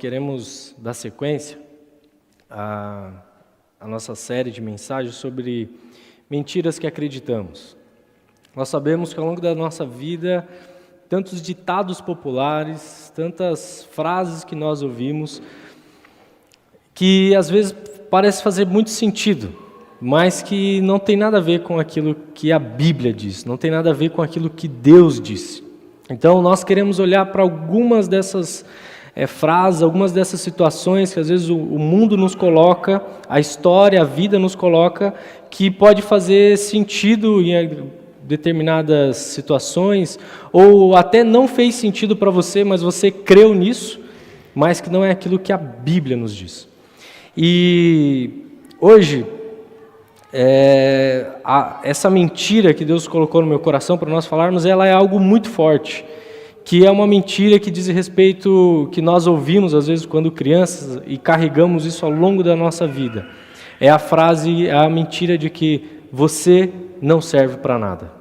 queremos dar sequência à nossa série de mensagens sobre mentiras que acreditamos. Nós sabemos que ao longo da nossa vida, tantos ditados populares, tantas frases que nós ouvimos, que às vezes parece fazer muito sentido, mas que não tem nada a ver com aquilo que a Bíblia diz, não tem nada a ver com aquilo que Deus disse. Então nós queremos olhar para algumas dessas frases, algumas dessas situações que às vezes o mundo nos coloca, a história, a vida nos coloca, que pode fazer sentido em determinadas situações, ou até não fez sentido para você, mas você creu nisso, mas que não é aquilo que a Bíblia nos diz. E hoje, essa mentira que Deus colocou no meu coração para nós falarmos, ela é algo muito forte, que é uma mentira que diz respeito, que nós ouvimos às vezes quando crianças e carregamos isso ao longo da nossa vida. É a frase, a mentira de que você não serve para nada.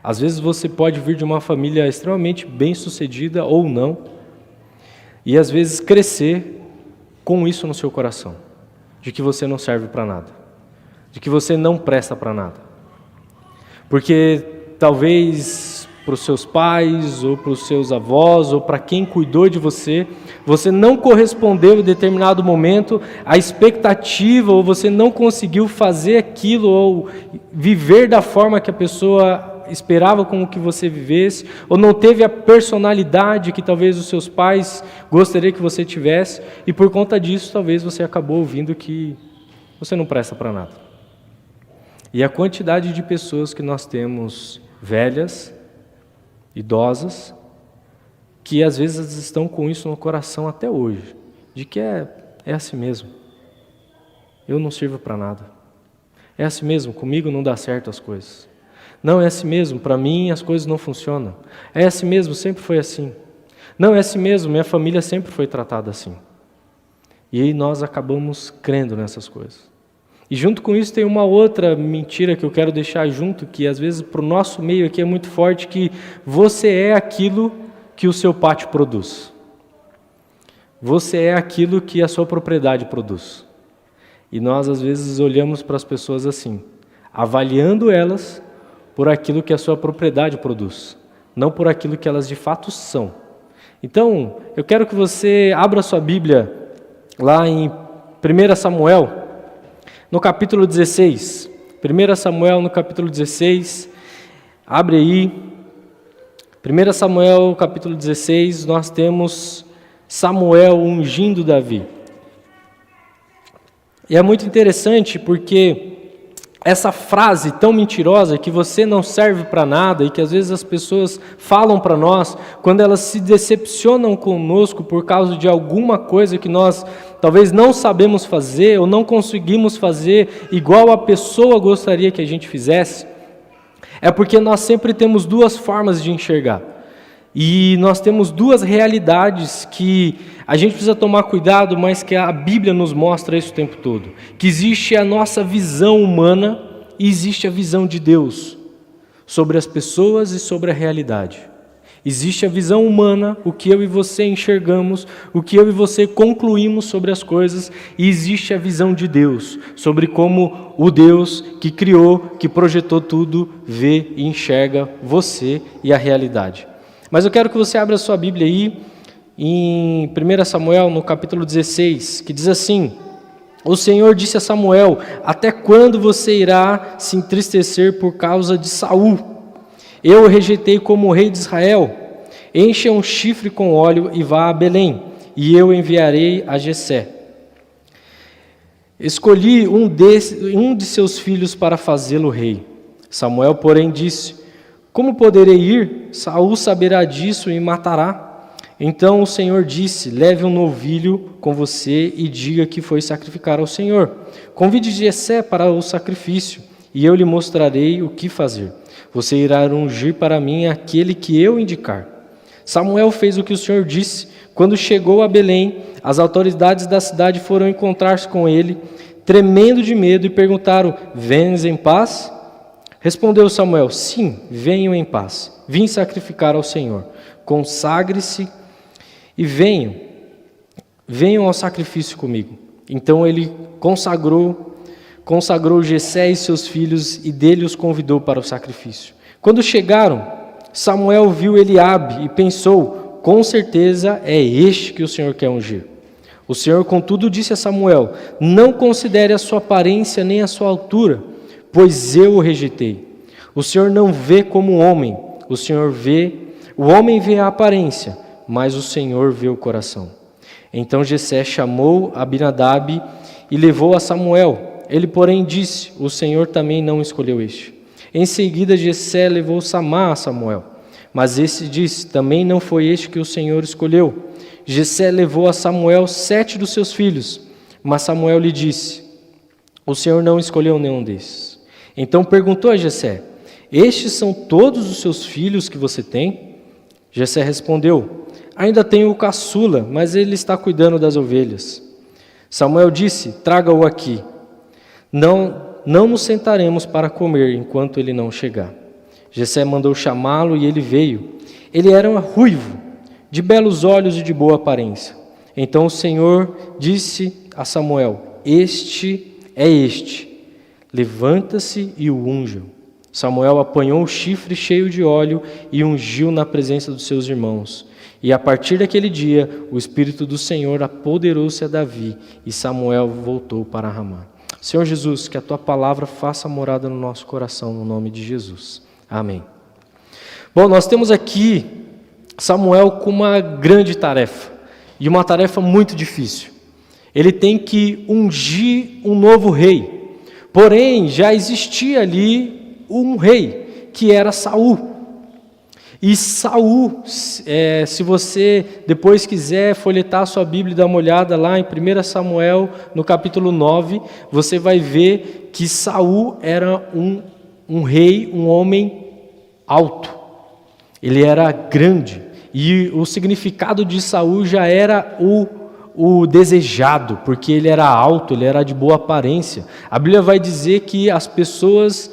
Às vezes você pode vir de uma família extremamente bem-sucedida ou não, e às vezes crescer com isso no seu coração, de que você não serve para nada, de que você não presta para nada. Porque talvez para os seus pais, ou para os seus avós, ou para quem cuidou de você, você não correspondeu em determinado momento à expectativa, ou você não conseguiu fazer aquilo, ou viver da forma que a pessoa esperava com que você vivesse, ou não teve a personalidade que talvez os seus pais gostariam que você tivesse, e por conta disso talvez você acabou ouvindo que você não presta para nada. E a quantidade de pessoas que nós temos velhas, idosas, que às vezes estão com isso no coração até hoje, de que é assim mesmo, eu não sirvo para nada, é assim mesmo, comigo não dá certo as coisas, não, é assim mesmo, para mim as coisas não funcionam, é assim mesmo, sempre foi assim, não, é assim mesmo, minha família sempre foi tratada assim. E aí nós acabamos crendo nessas coisas. E junto com isso tem uma outra mentira que eu quero deixar junto, que às vezes para o nosso meio aqui é muito forte, que você é aquilo que o seu pátio produz. Você é aquilo que a sua propriedade produz. E nós às vezes olhamos para as pessoas assim, avaliando elas por aquilo que a sua propriedade produz, não por aquilo que elas de fato são. Então, eu quero que você abra sua Bíblia lá em 1 Samuel, no capítulo 16, 1 Samuel no capítulo 16, abre aí, 1 Samuel capítulo 16, nós temos Samuel ungindo Davi. E é muito interessante porque essa frase tão mentirosa, que você não serve para nada, e que às vezes as pessoas falam para nós, quando elas se decepcionam conosco por causa de alguma coisa que nós talvez não sabemos fazer, ou não conseguimos fazer igual a pessoa gostaria que a gente fizesse, é porque nós sempre temos duas formas de enxergar. E nós temos duas realidades que a gente precisa tomar cuidado, mas que a Bíblia nos mostra isso o tempo todo. Que existe a nossa visão humana e existe a visão de Deus sobre as pessoas e sobre a realidade. Existe a visão humana, o que eu e você enxergamos, o que eu e você concluímos sobre as coisas, e existe a visão de Deus, sobre como o Deus que criou, que projetou tudo, vê e enxerga você e a realidade. Mas eu quero que você abra a sua Bíblia aí, em 1 Samuel, no capítulo 16, que diz assim: o Senhor disse a Samuel, até quando você irá se entristecer por causa de Saul? Eu o rejeitei como rei de Israel. Encha um chifre com óleo e vá a Belém, e eu enviarei a Jessé. Escolhi um de seus filhos para fazê-lo rei. Samuel, porém, disse: como poderei ir? Saul saberá disso e me matará. Então o Senhor disse: leve um novilho com você e diga que foi sacrificar ao Senhor. Convide Jessé para o sacrifício, e eu lhe mostrarei o que fazer. Você irá ungir para mim aquele que eu indicar. Samuel fez o que o Senhor disse. Quando chegou a Belém, as autoridades da cidade foram encontrar-se com ele, tremendo de medo, e perguntaram: vens em paz? Respondeu Samuel: sim, venham em paz. Vim sacrificar ao Senhor. Consagre-se e venham. venham ao sacrifício comigo. Então ele consagrou Jessé e seus filhos e dele os convidou para o sacrifício. Quando chegaram, Samuel viu Eliabe e pensou: com certeza é este que o Senhor quer ungir. O Senhor, contudo, disse a Samuel: não considere a sua aparência nem a sua altura, pois eu o rejeitei. O Senhor não vê como homem, o homem vê a aparência, mas o Senhor vê o coração. Então Jessé chamou Abinadab e levou a Samuel. Ele, porém, disse: o Senhor também não escolheu este. Em seguida Jessé levou Samá a Samuel. Mas esse disse: também não foi este que o Senhor escolheu. Jessé levou a Samuel 7 dos seus filhos. Mas Samuel lhe disse: o Senhor não escolheu nenhum desses. Então perguntou a Jessé: estes são todos os seus filhos que você tem? Jessé respondeu: ainda tenho o caçula, mas ele está cuidando das ovelhas. Samuel disse: traga-o aqui. Não nos sentaremos para comer enquanto ele não chegar. Jessé mandou chamá-lo e ele veio. Ele era ruivo, de belos olhos e de boa aparência. Então o Senhor disse a Samuel: este é este. Levanta-se e o unja. Samuel apanhou o chifre cheio de óleo e ungiu na presença dos seus irmãos. E a partir daquele dia, o Espírito do Senhor apoderou-se a Davi, e Samuel voltou para Ramá. Senhor Jesus, que a Tua palavra faça morada no nosso coração, no nome de Jesus. Amém. Bom, nós temos aqui Samuel com uma grande tarefa, e uma tarefa muito difícil. Ele tem que ungir um novo rei. Porém, já existia ali um rei, que era Saul. E Saul, se você depois quiser folhetar a sua Bíblia e dar uma olhada lá em 1 Samuel, no capítulo 9, você vai ver que Saul era um rei, um homem alto. Ele era grande. E o significado de Saul já era o desejado, porque ele era alto, ele era de boa aparência. A Bíblia vai dizer que as pessoas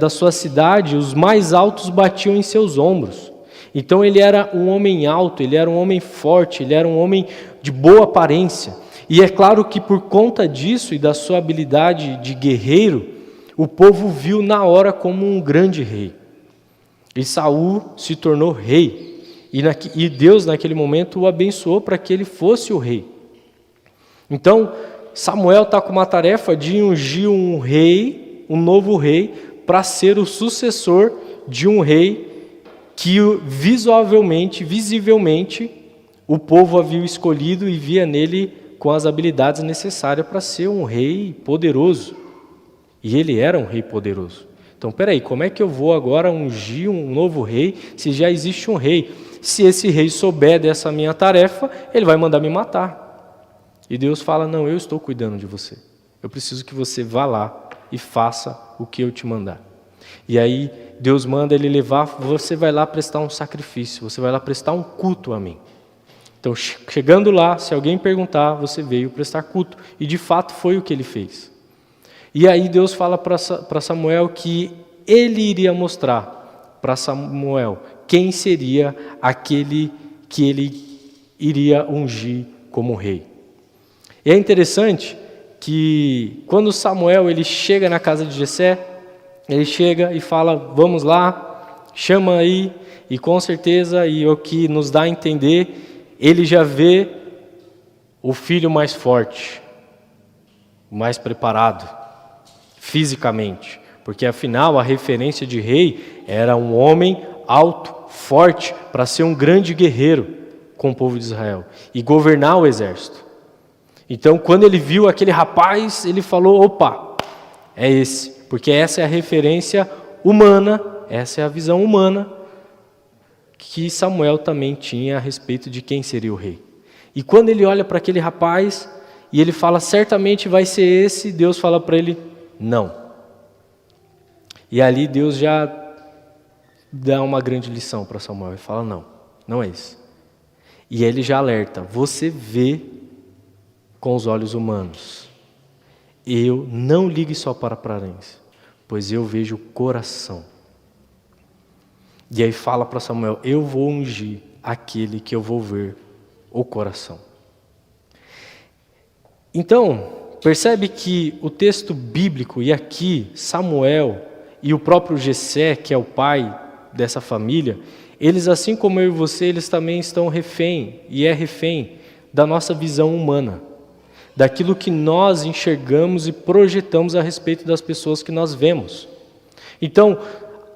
da sua cidade, os mais altos, batiam em seus ombros. Então ele era um homem alto, ele era um homem forte, ele era um homem de boa aparência. E é claro que por conta disso e da sua habilidade de guerreiro, o povo viu na hora como um grande rei. E Saul se tornou rei. E Deus, naquele momento, o abençoou para que ele fosse o rei. Então, Samuel está com uma tarefa de ungir um rei, um novo rei, para ser o sucessor de um rei que visivelmente, o povo havia escolhido e via nele com as habilidades necessárias para ser um rei poderoso. E ele era um rei poderoso. Então, peraí, como é que eu vou agora ungir um novo rei se já existe um rei? Se esse rei souber dessa minha tarefa, ele vai mandar me matar. E Deus fala: não, eu estou cuidando de você. Eu preciso que você vá lá e faça o que eu te mandar. E aí Deus manda ele levar, você vai lá prestar um sacrifício, você vai lá prestar um culto a mim. Então, chegando lá, se alguém perguntar, você veio prestar culto. E de fato foi o que ele fez. E aí Deus fala para Samuel que ele iria mostrar para Samuel quem seria aquele que ele iria ungir como rei. E é interessante que quando Samuel ele chega na casa de Jessé, ele chega e fala: vamos lá, chama aí, e com certeza, e o que nos dá a entender, ele já vê o filho mais forte, mais preparado, fisicamente, porque afinal a referência de rei era um homem alto, forte, para ser um grande guerreiro com o povo de Israel e governar o exército. Então, quando ele viu aquele rapaz, ele falou: opa, é esse, porque essa é a referência humana, essa é a visão humana que Samuel também tinha a respeito de quem seria o rei. E quando ele olha para aquele rapaz e ele fala: certamente vai ser esse, Deus fala para ele: não. E ali Deus já dá uma grande lição para Samuel e fala: não, não é esse. E ele já alerta: você vê com os olhos humanos. Eu não ligue só para a aparência, pois eu vejo o coração. E aí fala para Samuel: eu vou ungir aquele que eu vou ver o coração. Então, percebe que o texto bíblico, e aqui Samuel e o próprio Jessé, que é o pai dessa família, eles, assim como eu e você, eles também estão refém da nossa visão humana, daquilo que nós enxergamos e projetamos a respeito das pessoas que nós vemos. Então,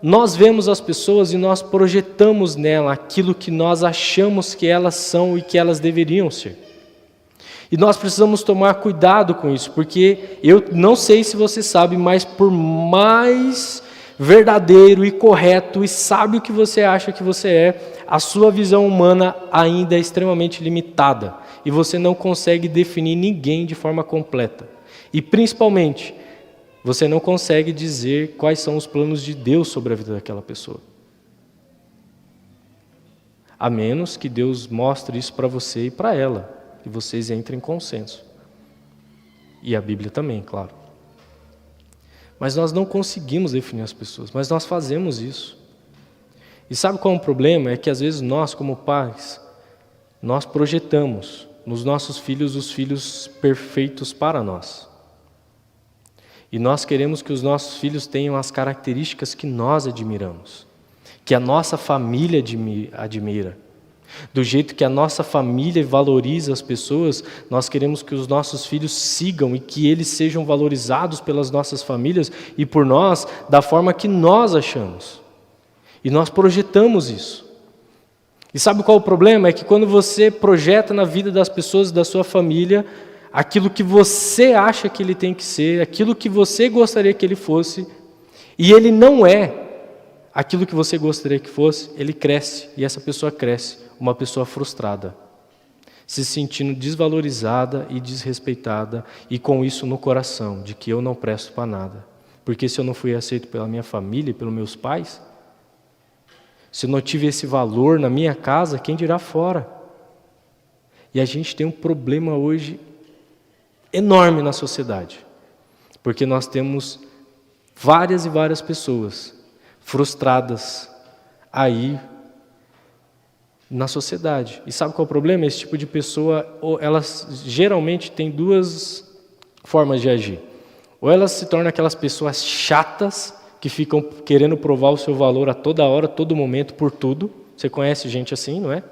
nós vemos as pessoas e nós projetamos nela aquilo que nós achamos que elas são e que elas deveriam ser. E nós precisamos tomar cuidado com isso, porque eu não sei se você sabe, mas por mais verdadeiro e correto e sábio que você acha que você é, a sua visão humana ainda é extremamente limitada e você não consegue definir ninguém de forma completa. E principalmente, você não consegue dizer quais são os planos de Deus sobre a vida daquela pessoa. A menos que Deus mostre isso para você e para ela, e vocês entrem em consenso. E a Bíblia também, claro. Mas nós não conseguimos definir as pessoas, mas nós fazemos isso. E sabe qual é o problema? É que às vezes nós, como pais, nós projetamos nos nossos filhos os filhos perfeitos para nós. E nós queremos que os nossos filhos tenham as características que nós admiramos, que a nossa família admira. Do jeito que a nossa família valoriza as pessoas, nós queremos que os nossos filhos sigam e que eles sejam valorizados pelas nossas famílias e por nós, da forma que nós achamos. E nós projetamos isso. E sabe qual é o problema? É que quando você projeta na vida das pessoas da sua família aquilo que você acha que ele tem que ser, aquilo que você gostaria que ele fosse, e ele não é aquilo que você gostaria que fosse, ele cresce, e essa pessoa cresce, uma pessoa frustrada, se sentindo desvalorizada e desrespeitada, e com isso no coração, de que eu não presto para nada, porque se eu não fui aceito pela minha família e pelos meus pais, se eu não tive esse valor na minha casa, quem dirá fora? E a gente tem um problema hoje enorme na sociedade, porque nós temos várias e várias pessoas frustradas aí na sociedade. E sabe qual é o problema? Esse tipo de pessoa, elas geralmente têm duas formas de agir. Ou elas se tornam aquelas pessoas chatas, que ficam querendo provar o seu valor a toda hora, todo momento, por tudo. Você conhece gente assim, não é?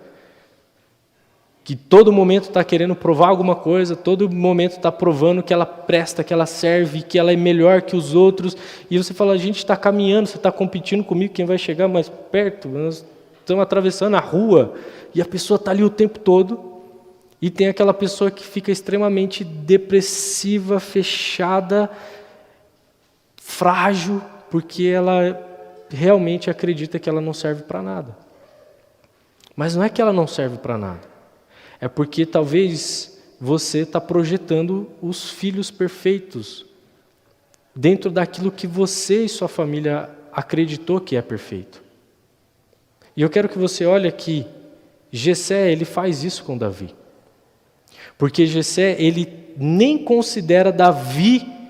Que todo momento está querendo provar alguma coisa, todo momento está provando que ela presta, que ela serve, que ela é melhor que os outros. E você fala, a gente está caminhando, você está competindo comigo, quem vai chegar mais perto? Nós estamos atravessando a rua e a pessoa está ali o tempo todo. E tem aquela pessoa que fica extremamente depressiva, fechada, frágil, porque ela realmente acredita que ela não serve para nada. Mas não é que ela não serve para nada. É porque talvez você está projetando os filhos perfeitos dentro daquilo que você e sua família acreditou que é perfeito. E eu quero que você olhe que Jessé, ele faz isso com Davi. Porque Jessé, ele nem considera Davi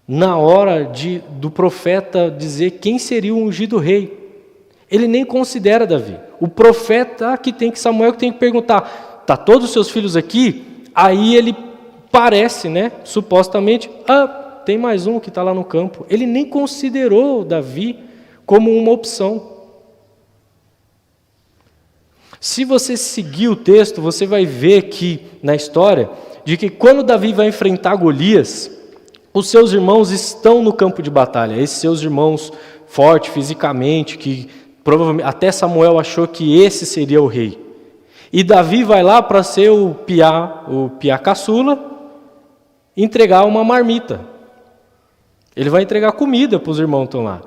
na hora do profeta dizer quem seria o ungido rei. Ele nem considera Davi. O profeta Samuel que tem que perguntar, tá todos os seus filhos aqui? Aí ele parece, supostamente, tem mais um que está lá no campo. Ele nem considerou Davi como uma opção. Se você seguir o texto, você vai ver que, na história, de que quando Davi vai enfrentar Golias, os seus irmãos estão no campo de batalha. Esses seus irmãos fortes fisicamente, que provavelmente até Samuel achou que esse seria o rei. E Davi vai lá para ser o piá caçula, entregar uma marmita. Ele vai entregar comida para os irmãos que estão lá.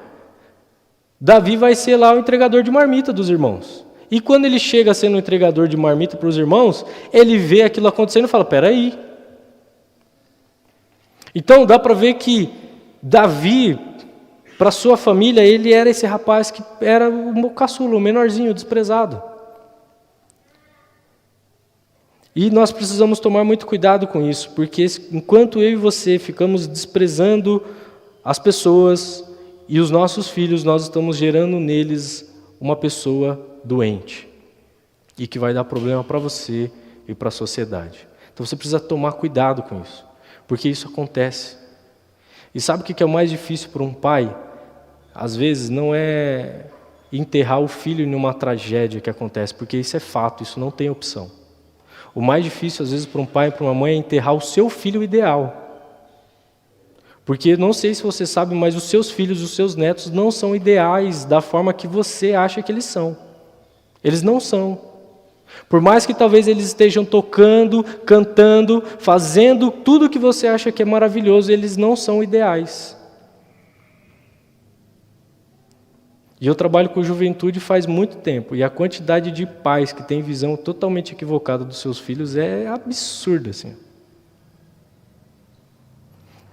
Davi vai ser lá o entregador de marmita dos irmãos. E quando ele chega sendo o entregador de marmita para os irmãos, ele vê aquilo acontecendo e fala, peraí. Então dá para ver que Davi, para sua família, ele era esse rapaz que era o caçula, o menorzinho, o desprezado. E nós precisamos tomar muito cuidado com isso, porque enquanto eu e você ficamos desprezando as pessoas e os nossos filhos, nós estamos gerando neles uma pessoa doente e que vai dar problema para você e para a sociedade. Então você precisa tomar cuidado com isso, porque isso acontece. E sabe o que é o mais difícil para um pai? Às vezes não é enterrar o filho em uma tragédia que acontece, porque isso é fato, isso não tem opção. O mais difícil, às vezes, para um pai e para uma mãe é enterrar o seu filho ideal. Porque, não sei se você sabe, mas os seus filhos, os seus netos não são ideais da forma que você acha que eles são. Eles não são. Por mais que talvez eles estejam tocando, cantando, fazendo tudo o que você acha que é maravilhoso, eles não são ideais. E eu trabalho com juventude faz muito tempo, e a quantidade de pais que têm visão totalmente equivocada dos seus filhos é absurda, assim.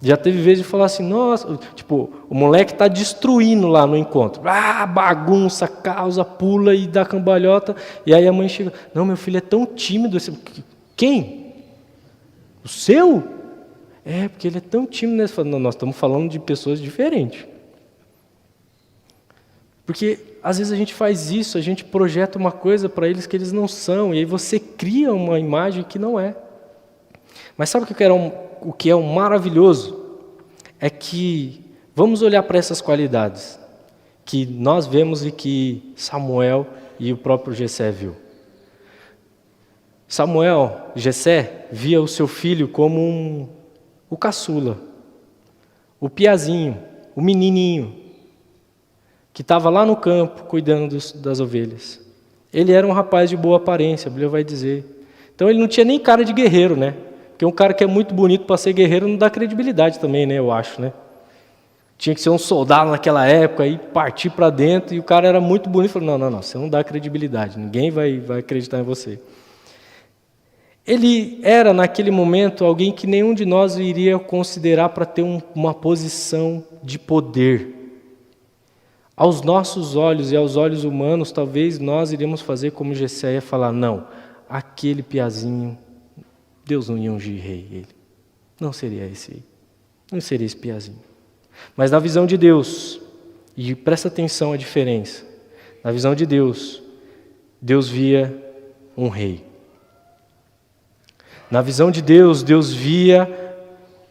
Já teve vezes de falar assim, nossa, tipo, o moleque está destruindo lá no encontro. Bagunça, causa, pula e dá cambalhota. E aí a mãe chega, não, meu filho é tão tímido. Assim, quem? O seu? É, porque ele é tão tímido. Né? Fala, não, nós estamos falando de pessoas diferentes. Porque às vezes a gente faz isso, a gente projeta uma coisa para eles que eles não são. E aí você cria uma imagem que não é. Mas sabe o que é um maravilhoso? É que vamos olhar para essas qualidades que nós vemos e que Samuel e o próprio Jessé viu. Jessé via o seu filho como o caçula, o piazinho, o menininho, que estava lá no campo cuidando das ovelhas. Ele era um rapaz de boa aparência, a Bíblia vai dizer. Então ele não tinha nem cara de guerreiro, né? Porque um cara que é muito bonito para ser guerreiro não dá credibilidade também, né? Eu acho, né? Tinha que ser um soldado naquela época e partir para dentro, e o cara era muito bonito. Falou, não, você não dá credibilidade, ninguém vai acreditar em você. Ele era, naquele momento, alguém que nenhum de nós iria considerar para ter uma posição de poder. Aos nossos olhos e aos olhos humanos, talvez nós iríamos fazer como Jessé ia falar, não, aquele piazinho, Deus não ia ungir rei, ele. Não seria esse aí. Não seria esse piazinho. Mas na visão de Deus, e presta atenção à diferença, na visão de Deus, Deus via um rei. Na visão de Deus, Deus via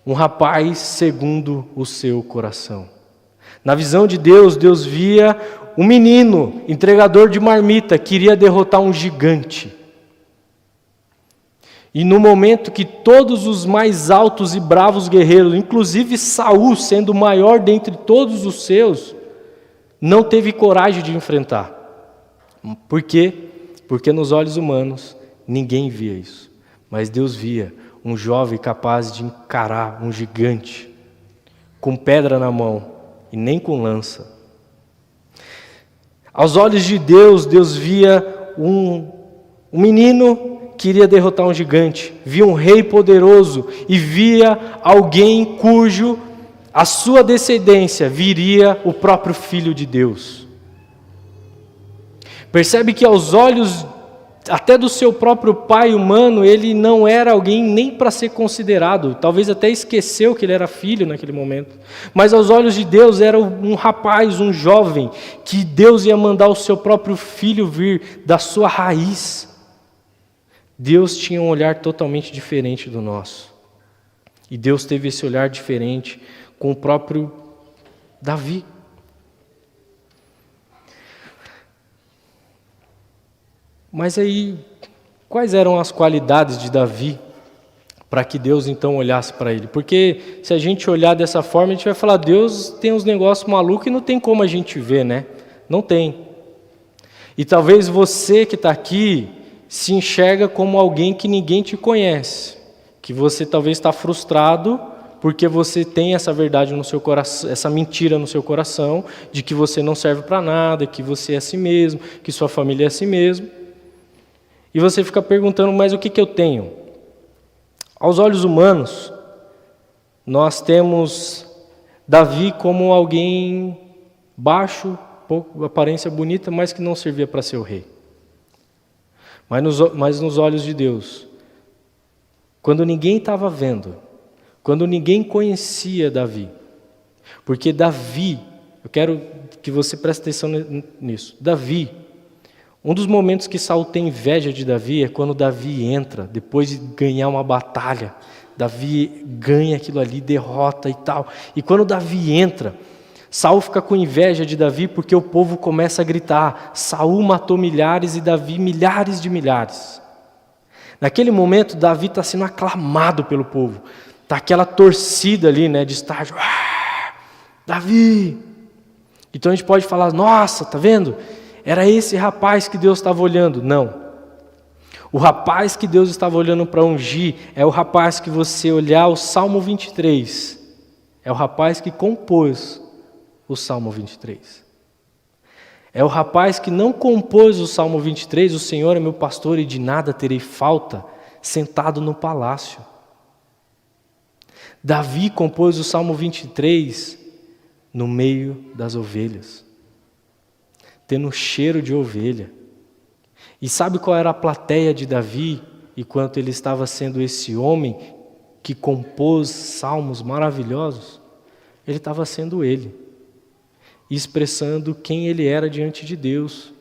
um rapaz segundo o seu coração. Na visão de Deus, Deus via um menino, entregador de marmita, que iria derrotar um gigante. E no momento que todos os mais altos e bravos guerreiros, inclusive Saul, sendo o maior dentre todos os seus, não teve coragem de enfrentar. Por quê? Porque nos olhos humanos ninguém via isso. Mas Deus via um jovem capaz de encarar um gigante, com pedra na mão e nem com lança. Aos olhos de Deus, Deus via um menino que iria derrotar um gigante, via um rei poderoso e via alguém cujo a sua descendência viria o próprio Filho de Deus. Percebe que aos olhos até do seu próprio pai humano, ele não era alguém nem para ser considerado, talvez até esqueceu que ele era filho naquele momento, mas aos olhos de Deus era um rapaz, um jovem, que Deus ia mandar o seu próprio filho vir da sua raiz. Deus tinha um olhar totalmente diferente do nosso. E Deus teve esse olhar diferente com o próprio Davi. Mas aí, quais eram as qualidades de Davi para que Deus então olhasse para ele? Porque se a gente olhar dessa forma, a gente vai falar, Deus tem uns negócios malucos e não tem como a gente ver, né? Não tem. E talvez você que está aqui se enxerga como alguém que ninguém te conhece, que você talvez está frustrado porque você tem essa verdade no seu coração, essa mentira no seu coração, de que você não serve para nada, que você é assim mesmo, que sua família é assim mesmo. E você fica perguntando, mas o que eu tenho? Aos olhos humanos, nós temos Davi como alguém baixo, pouco, aparência bonita, mas que não servia para ser o rei. Mas nos olhos de Deus, quando ninguém estava vendo, quando ninguém conhecia Davi, porque Davi, eu quero que você preste atenção nisso, Davi, Um dos momentos que Saul tem inveja de Davi é quando Davi entra, depois de ganhar uma batalha. Davi ganha aquilo ali, derrota e tal. E quando Davi entra, Saul fica com inveja de Davi porque o povo começa a gritar: Saul matou milhares e Davi milhares de milhares. Naquele momento, Davi está sendo aclamado pelo povo. Está aquela torcida ali, né, de estágio. Davi! Então a gente pode falar: nossa, tá vendo? Era esse rapaz que Deus estava olhando. Não. O rapaz que Deus estava olhando para ungir é o rapaz que você olhar o Salmo 23. É o rapaz que compôs o Salmo 23. É o rapaz que não compôs o Salmo 23, o Senhor é meu pastor e de nada terei falta, sentado no palácio. Davi compôs o Salmo 23 no meio das ovelhas, tendo cheiro de ovelha. E sabe qual era a plateia de Davi, enquanto ele estava sendo esse homem que compôs salmos maravilhosos? Ele estava sendo ele, expressando quem ele era diante de Deus.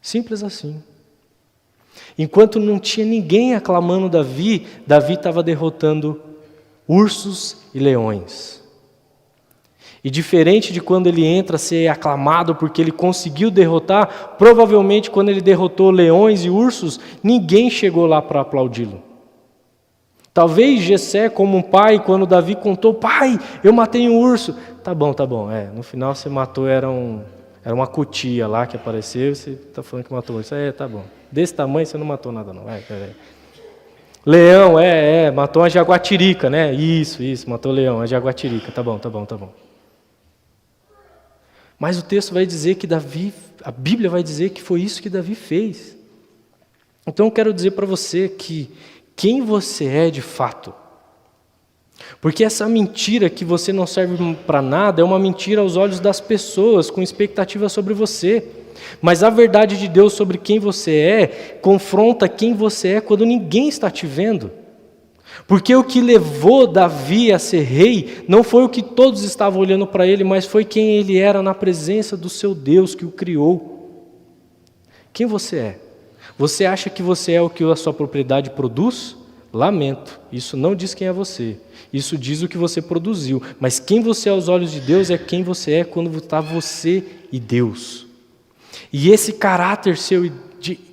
Simples assim. Enquanto não tinha ninguém aclamando Davi, Davi estava derrotando ursos e leões. E diferente de quando ele entra a ser aclamado porque ele conseguiu derrotar, provavelmente quando ele derrotou leões e ursos, ninguém chegou lá para aplaudi-lo. Talvez Jessé, como um pai, quando Davi contou: pai, eu matei um urso. Tá bom, no final você matou, era uma cutia lá que apareceu, você está falando que matou um urso. Tá bom. Desse tamanho você não matou nada não. Leão, matou uma jaguatirica, né? Isso, matou leão, a jaguatirica. Tá bom. Mas o texto vai dizer que a Bíblia vai dizer que foi isso que Davi fez. Então eu quero dizer para você que quem você é de fato. Porque essa mentira que você não serve para nada é uma mentira aos olhos das pessoas, com expectativa sobre você. Mas a verdade de Deus sobre quem você é, confronta quem você é quando ninguém está te vendo. Porque o que levou Davi a ser rei não foi o que todos estavam olhando para ele, mas foi quem ele era na presença do seu Deus que o criou. Quem você é? Você acha que você é o que a sua propriedade produz? Lamento, isso não diz quem é você. Isso diz o que você produziu. Mas quem você é aos olhos de Deus é quem você é quando está você e Deus. E esse caráter seu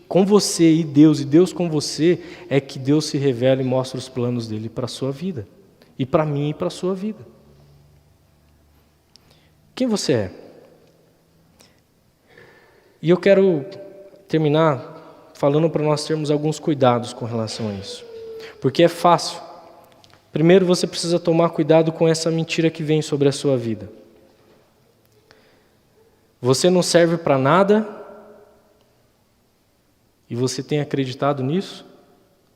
com você e Deus com você, é que Deus se revela e mostra os planos dele para a sua vida. E para mim e para a sua vida. Quem você é? E eu quero terminar falando para nós termos alguns cuidados com relação a isso. Porque é fácil. Primeiro você precisa tomar cuidado com essa mentira que vem sobre a sua vida. Você não serve para nada. E você tem acreditado nisso?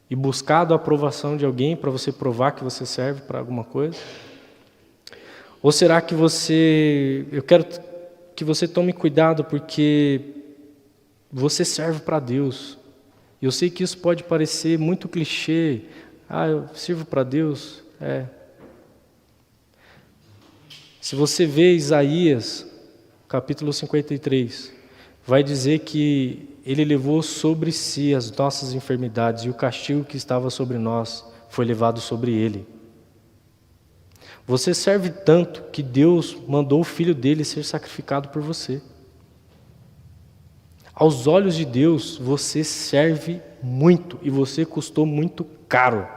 E buscado a aprovação de alguém para você provar que você serve para alguma coisa? Ou será que eu quero que você tome cuidado porque você serve para Deus. E eu sei que isso pode parecer muito clichê. Eu sirvo para Deus. Se você vê Isaías, capítulo 53, vai dizer que Ele levou sobre si as nossas enfermidades e o castigo que estava sobre nós foi levado sobre Ele. Você serve tanto que Deus mandou o Filho dele ser sacrificado por você. Aos olhos de Deus, você serve muito e você custou muito caro.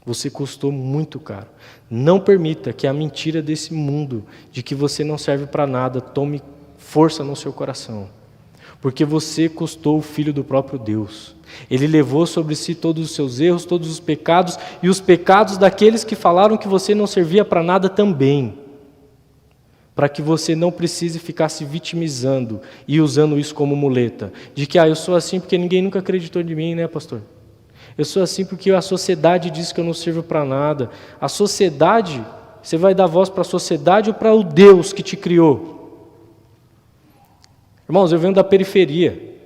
Você custou muito caro. Não permita que a mentira desse mundo, de que você não serve para nada, tome força no seu coração. Porque você custou o Filho do próprio Deus. Ele levou sobre si todos os seus erros, todos os pecados, e os pecados daqueles que falaram que você não servia para nada também. Para que você não precise ficar se vitimizando e usando isso como muleta. De que, eu sou assim porque ninguém nunca acreditou em mim, né, pastor? Eu sou assim porque a sociedade diz que eu não sirvo para nada. A sociedade, você vai dar voz para a sociedade ou para o Deus que te criou? Irmãos, eu venho da periferia.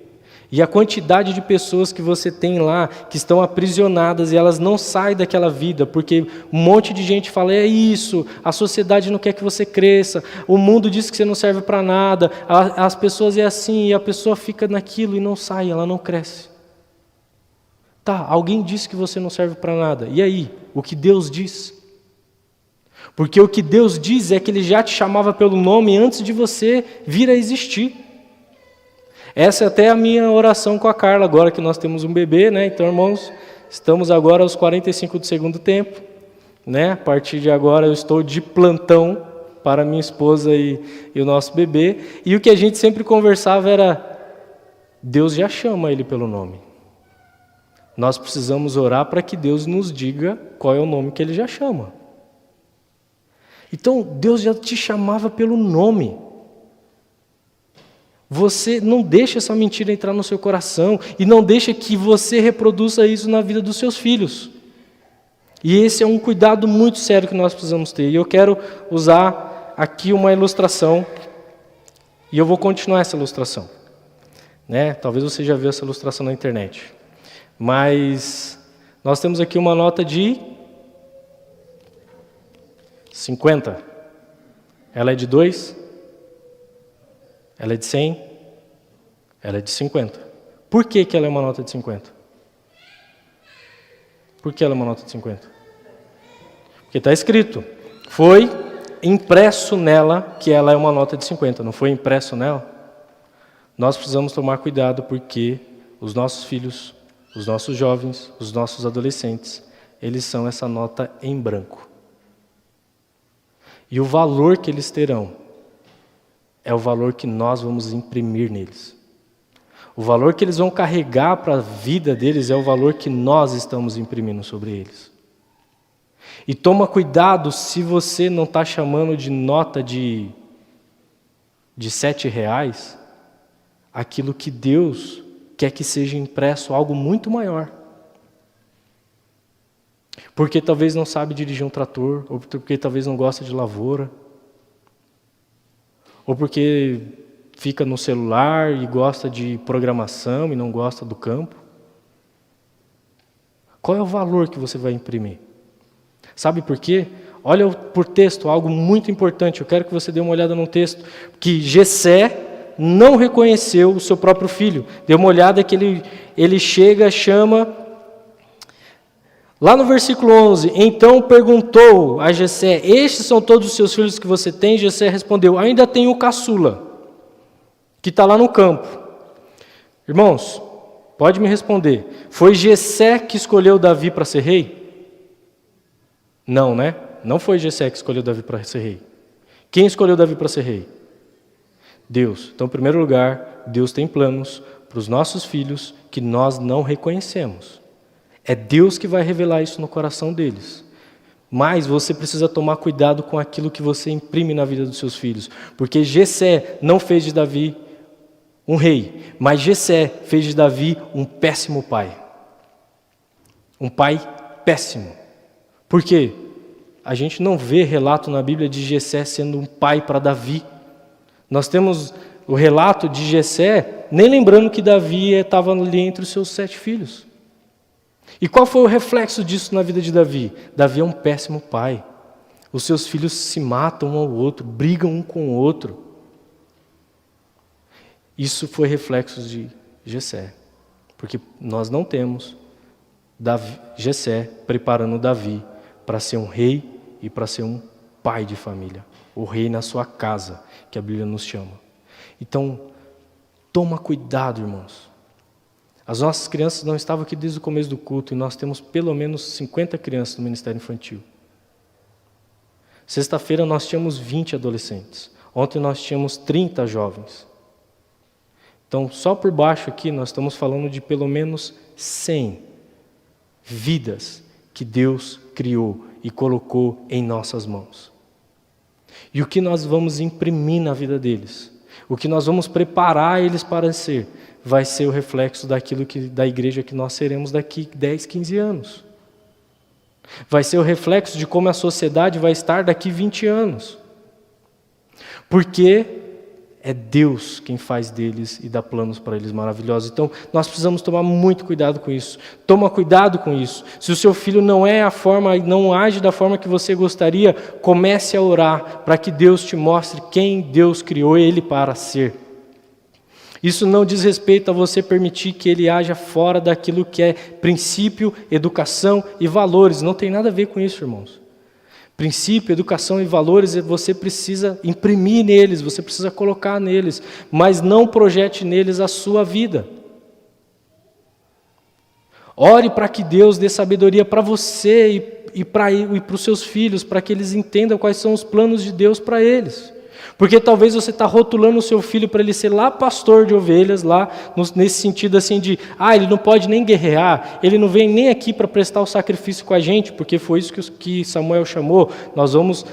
E a quantidade de pessoas que você tem lá, que estão aprisionadas e elas não saem daquela vida, porque um monte de gente fala, é isso, a sociedade não quer que você cresça, o mundo diz que você não serve para nada, as pessoas é assim, e a pessoa fica naquilo e não sai, ela não cresce. Tá, alguém disse que você não serve para nada, e aí, o que Deus diz? Porque o que Deus diz é que Ele já te chamava pelo nome antes de você vir a existir. Essa é até a minha oração com a Carla, agora que nós temos um bebê, né? Então, irmãos, estamos agora aos 45 do segundo tempo, né? A partir de agora eu estou de plantão para minha esposa e o nosso bebê. E o que a gente sempre conversava era, Deus já chama ele pelo nome. Nós precisamos orar para que Deus nos diga qual é o nome que Ele já chama. Então, Deus já te chamava pelo nome. Você não deixa essa mentira entrar no seu coração e não deixa que você reproduza isso na vida dos seus filhos. E esse é um cuidado muito sério que nós precisamos ter. E eu quero usar aqui uma ilustração e eu vou continuar essa ilustração. Né? Talvez você já viu essa ilustração na internet. Mas nós temos aqui uma nota de 50. Ela é de 2. Ela é de 100, ela é de 50. Por que ela é uma nota de 50? Por que ela é uma nota de 50? Porque está escrito, foi impresso nela que ela é uma nota de 50, não foi impresso nela? Nós precisamos tomar cuidado porque os nossos filhos, os nossos jovens, os nossos adolescentes, eles são essa nota em branco. E o valor que eles terão é o valor que nós vamos imprimir neles. O valor que eles vão carregar para a vida deles é o valor que nós estamos imprimindo sobre eles. E toma cuidado se você não está chamando de nota de R$7 aquilo que Deus quer que seja impresso algo muito maior. Porque talvez não sabe dirigir um trator, ou porque talvez não gosta de lavoura, ou porque fica no celular e gosta de programação e não gosta do campo. Qual é o valor que você vai imprimir? Sabe por quê? Olha por texto, algo muito importante. Eu quero que você dê uma olhada no texto. Que Jessé não reconheceu o seu próprio filho. Dê uma olhada que ele chega, chama... Lá no versículo 11, então perguntou a Jessé, estes são todos os seus filhos que você tem? Jessé respondeu, ainda tenho o caçula, que está lá no campo. Irmãos, pode me responder, foi Jessé que escolheu Davi para ser rei? Não, né? Não foi Jessé que escolheu Davi para ser rei. Quem escolheu Davi para ser rei? Deus. Então, em primeiro lugar, Deus tem planos para os nossos filhos que nós não reconhecemos. É Deus que vai revelar isso no coração deles. Mas você precisa tomar cuidado com aquilo que você imprime na vida dos seus filhos. Porque Jessé não fez de Davi um rei, mas Jessé fez de Davi um péssimo pai. Um pai péssimo. Por quê? A gente não vê relato na Bíblia de Jessé sendo um pai para Davi. Nós temos o relato de Jessé, nem lembrando que Davi estava ali entre os seus 7 filhos. E qual foi o reflexo disso na vida de Davi? Davi é um péssimo pai. Os seus filhos se matam um ao outro, brigam um com o outro. Isso foi reflexo de Jessé. Porque nós não temos Jessé preparando Davi para ser um rei e para ser um pai de família. O rei na sua casa, que a Bíblia nos chama. Então, toma cuidado, irmãos. As nossas crianças não estavam aqui desde o começo do culto e nós temos pelo menos 50 crianças no Ministério Infantil. Sexta-feira nós tínhamos 20 adolescentes. Ontem nós tínhamos 30 jovens. Então, só por baixo aqui nós estamos falando de pelo menos 100 vidas que Deus criou e colocou em nossas mãos. E o que nós vamos imprimir na vida deles, o que nós vamos preparar eles para ser, vai ser o reflexo da igreja que nós seremos daqui 10, 15 anos. Vai ser o reflexo de como a sociedade vai estar daqui 20 anos. Porque é Deus quem faz deles e dá planos para eles maravilhosos. Então, nós precisamos tomar muito cuidado com isso. Toma cuidado com isso. Se o seu filho não não age da forma que você gostaria, comece a orar para que Deus te mostre quem Deus criou ele para ser. Isso não diz respeito a você permitir que ele haja fora daquilo que é princípio, educação e valores. Não tem nada a ver com isso, irmãos. Princípio, educação e valores você precisa imprimir neles, você precisa colocar neles, mas não projete neles a sua vida. Ore para que Deus dê sabedoria para você e para os seus filhos, para que eles entendam quais são os planos de Deus para eles. Porque talvez você está rotulando o seu filho para ele ser lá pastor de ovelhas, lá nesse sentido assim de, ele não pode nem guerrear, ele não vem nem aqui para prestar o sacrifício com a gente, porque foi isso que Samuel chamou, nós vamos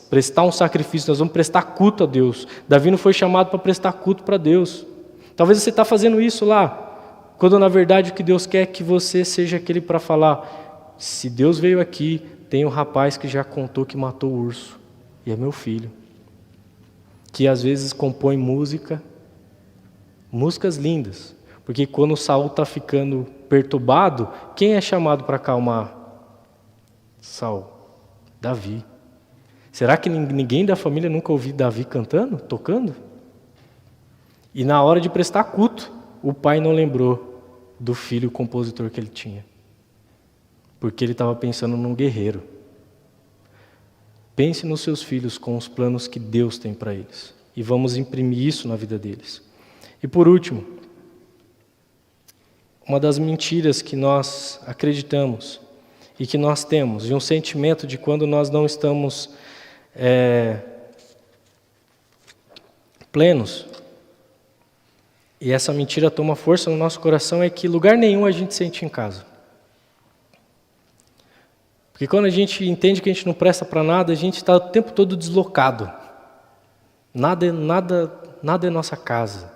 prestar um sacrifício, nós vamos prestar culto a Deus. Davi não foi chamado para prestar culto para Deus. Talvez você está fazendo isso lá, quando na verdade o que Deus quer é que você seja aquele para falar, se Deus veio aqui, tem um rapaz que já contou que matou o urso, e é meu filho. Que às vezes compõe músicas lindas, porque quando Saul está ficando perturbado, quem é chamado para acalmar Saul? Davi. Será que ninguém da família nunca ouviu Davi cantando, tocando? E na hora de prestar culto, o pai não lembrou do filho compositor que ele tinha, porque ele estava pensando num guerreiro. Pense nos seus filhos com os planos que Deus tem para eles. E vamos imprimir isso na vida deles. E por último, uma das mentiras que nós acreditamos e que nós temos, e um sentimento de quando nós não estamos plenos, e essa mentira toma força no nosso coração, é que lugar nenhum a gente sente em casa. Porque quando a gente entende que a gente não presta para nada, a gente está o tempo todo deslocado. Nada é nossa casa.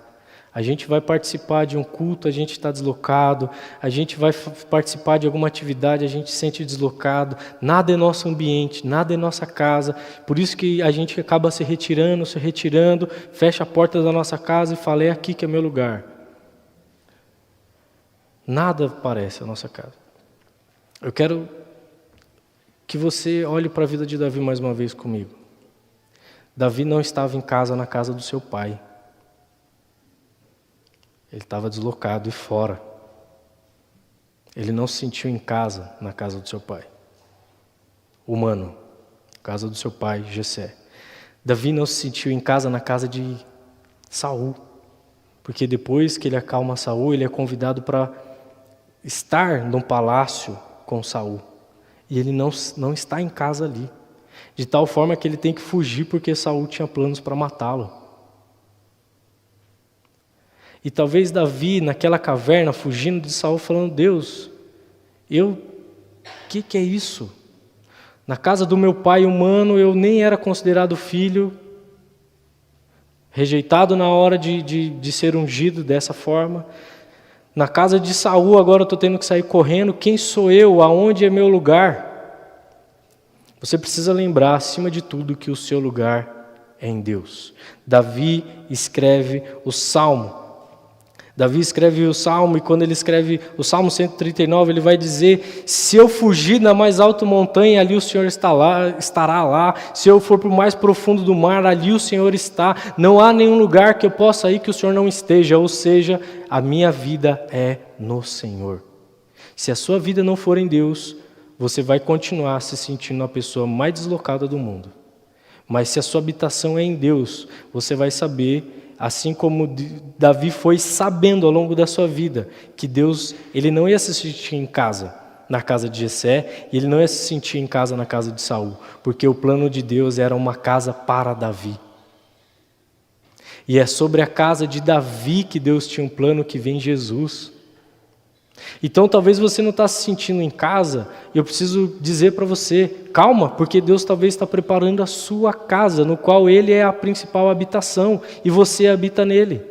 A gente vai participar de um culto, a gente está deslocado. A gente vai participar de alguma atividade, a gente se sente deslocado. Nada é nosso ambiente, nada é nossa casa. Por isso que a gente acaba se retirando, fecha a porta da nossa casa e fala, é aqui que é meu lugar. Nada parece a nossa casa. Eu quero que você olhe para a vida de Davi mais uma vez comigo. Davi não estava em casa na casa do seu pai. Ele estava deslocado e fora. Ele não se sentiu em casa na casa do seu pai. Humano, casa do seu pai, Jessé. Davi não se sentiu em casa na casa de Saul. Porque depois que ele acalma Saul, ele é convidado para estar num palácio com Saul. E ele não está em casa ali. De tal forma que ele tem que fugir porque Saul tinha planos para matá-lo. E talvez Davi, naquela caverna, fugindo de Saul, falando, Deus, que é isso? Na casa do meu pai humano, eu nem era considerado filho, rejeitado na hora de ser ungido dessa forma. Na casa de Saul, agora eu estou tendo que sair correndo. Quem sou eu? Aonde é meu lugar? Você precisa lembrar, acima de tudo, que o seu lugar é em Deus. Davi escreve o Salmo. Davi escreve o Salmo, e quando ele escreve o Salmo 139, ele vai dizer, se eu fugir na mais alta montanha, ali o Senhor estará lá. Se eu for para o mais profundo do mar, ali o Senhor está. Não há nenhum lugar que eu possa ir que o Senhor não esteja. Ou seja, a minha vida é no Senhor. Se a sua vida não for em Deus, você vai continuar se sentindo a pessoa mais deslocada do mundo. Mas se a sua habitação é em Deus, você vai saber, assim como Davi foi sabendo ao longo da sua vida, que Deus, ele não ia se sentir em casa, na casa de Jessé, e ele não ia se sentir em casa na casa de Saul, porque o plano de Deus era uma casa para Davi. E é sobre a casa de Davi que Deus tinha um plano que vem Jesus. Então talvez você não está se sentindo em casa, e eu preciso dizer para você, calma, porque Deus talvez está preparando a sua casa, no qual Ele é a principal habitação, e você habita nele.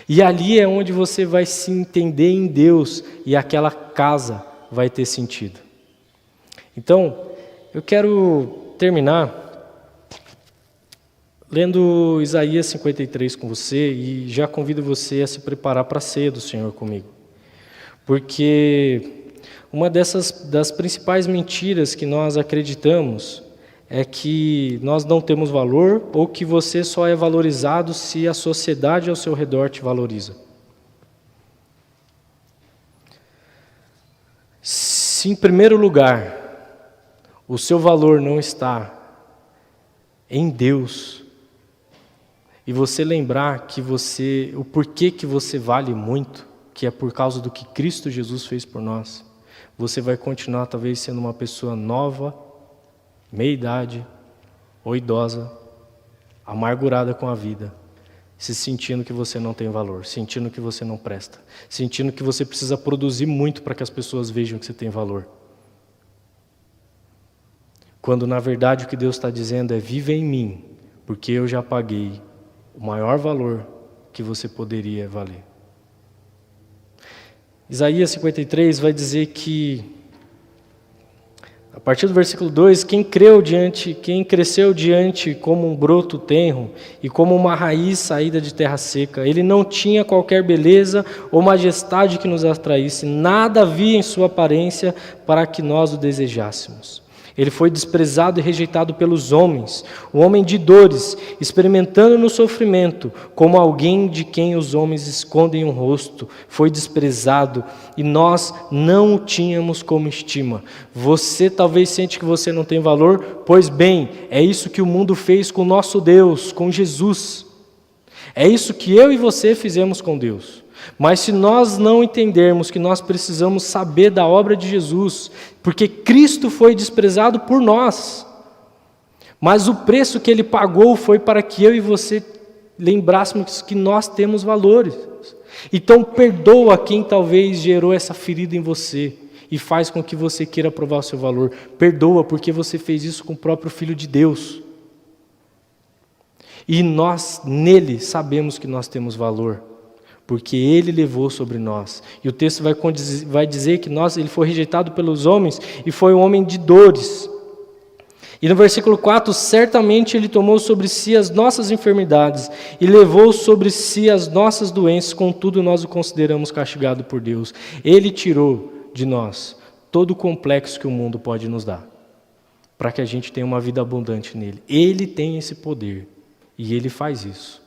E ali é onde você vai se entender em Deus, e aquela casa vai ter sentido. Então, eu quero terminar lendo Isaías 53 com você e já convido você a se preparar para a ceia do Senhor comigo. Porque uma das principais mentiras que nós acreditamos é que nós não temos valor ou que você só é valorizado se a sociedade ao seu redor te valoriza. Se em primeiro lugar o seu valor não está em Deus, e você lembrar que o porquê que você vale muito, que é por causa do que Cristo Jesus fez por nós, você vai continuar talvez sendo uma pessoa nova, meia idade ou idosa, amargurada com a vida, se sentindo que você não tem valor, sentindo que você não presta, sentindo que você precisa produzir muito para que as pessoas vejam que você tem valor. Quando na verdade o que Deus está dizendo é: viva em mim, porque eu já paguei o maior valor que você poderia valer. Isaías 53 vai dizer que, a partir do versículo 2, quem cresceu diante como um broto tenro e como uma raiz saída de terra seca, ele não tinha qualquer beleza ou majestade que nos atraísse, nada havia em sua aparência para que nós o desejássemos. Ele foi desprezado e rejeitado pelos homens, o homem de dores, experimentando no sofrimento, como alguém de quem os homens escondem o rosto. Foi desprezado e nós não o tínhamos como estima. Você talvez sente que você não tem valor? Pois bem, é isso que o mundo fez com o nosso Deus, com Jesus. É isso que eu e você fizemos com Deus. Mas se nós não entendermos que nós precisamos saber da obra de Jesus, porque Cristo foi desprezado por nós, mas o preço que Ele pagou foi para que eu e você lembrássemos que nós temos valores. Então perdoa quem talvez gerou essa ferida em você e faz com que você queira provar o seu valor. Perdoa porque você fez isso com o próprio Filho de Deus. E nós, nele, sabemos que nós temos valor, porque Ele levou sobre nós. E o texto vai dizer que Ele foi rejeitado pelos homens e foi um homem de dores. E no versículo 4, certamente Ele tomou sobre si as nossas enfermidades e levou sobre si as nossas doenças, contudo nós o consideramos castigado por Deus. Ele tirou de nós todo o complexo que o mundo pode nos dar, para que a gente tenha uma vida abundante nele. Ele tem esse poder e Ele faz isso,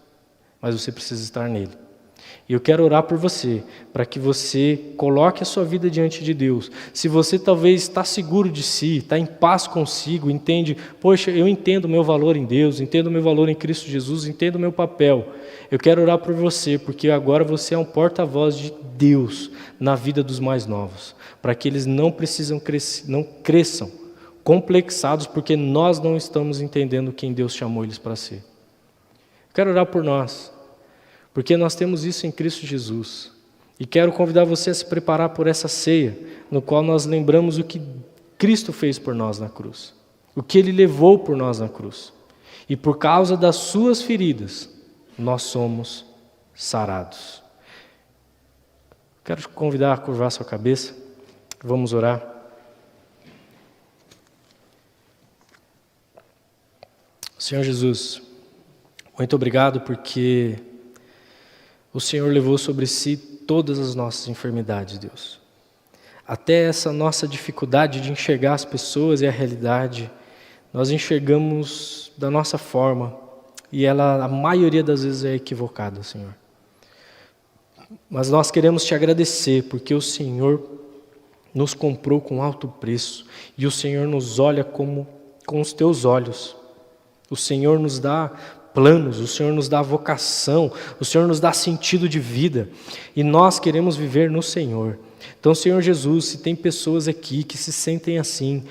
mas você precisa estar nele. E eu quero orar por você, para que você coloque a sua vida diante de Deus. Se você talvez está seguro de si, está em paz consigo, entende, poxa, eu entendo o meu valor em Deus, entendo o meu valor em Cristo Jesus, entendo o meu papel. Eu quero orar por você, porque agora você é um porta-voz de Deus na vida dos mais novos, para que eles não cresçam complexados, porque nós não estamos entendendo quem Deus chamou eles para ser. Eu quero orar por nós, porque nós temos isso em Cristo Jesus. E quero convidar você a se preparar por essa ceia, no qual nós lembramos o que Cristo fez por nós na cruz, o que Ele levou por nós na cruz. E por causa das suas feridas, nós somos sarados. Quero te convidar a curvar sua cabeça, vamos orar. Senhor Jesus, muito obrigado porque o Senhor levou sobre si todas as nossas enfermidades, Deus. Até essa nossa dificuldade de enxergar as pessoas e a realidade, nós enxergamos da nossa forma e ela, a maioria das vezes, é equivocada, Senhor. Mas nós queremos te agradecer porque o Senhor nos comprou com alto preço e o Senhor nos olha com os teus olhos. O Senhor nos dá planos, o Senhor nos dá vocação, o Senhor nos dá sentido de vida e nós queremos viver no Senhor. Então, Senhor Jesus, se tem pessoas aqui que se sentem assim,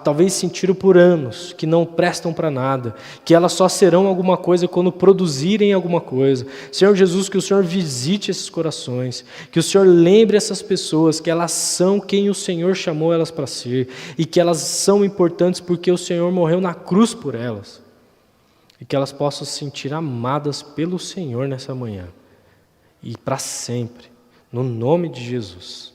talvez sentiram por anos que não prestam para nada, que elas só serão alguma coisa quando produzirem alguma coisa. Senhor Jesus, que o Senhor visite esses corações, que o Senhor lembre essas pessoas que elas são quem o Senhor chamou elas para ser e que elas são importantes porque o Senhor morreu na cruz por elas. E que elas possam se sentir amadas pelo Senhor nessa manhã. E para sempre. No nome de Jesus.